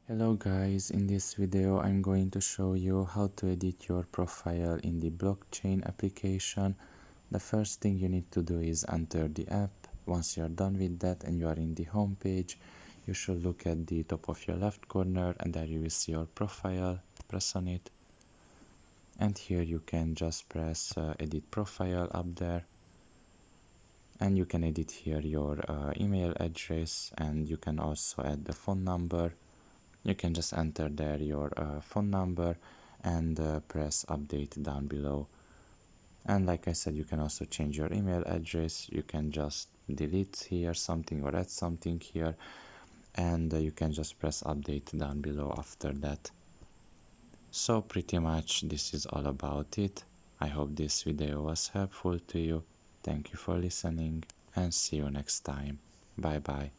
Hello guys, in this video I'm going to show you how to edit your profile in the BlockChain application. The first thing you need to do is enter the app. Once you're done with that and you are in the home page, you should look at the top of your left corner and there you will see your profile. Press on it and here you can just press edit profile up there, and you can edit here your email address, and you can also add the phone number. You can just enter there your phone number and press update down below. And like I said, you can also change your email address. You can just delete here something or add something here, and you can just press update down below after that. So pretty much this is all about it. I hope this video was helpful to you. Thank you for listening and see you next time. Bye bye.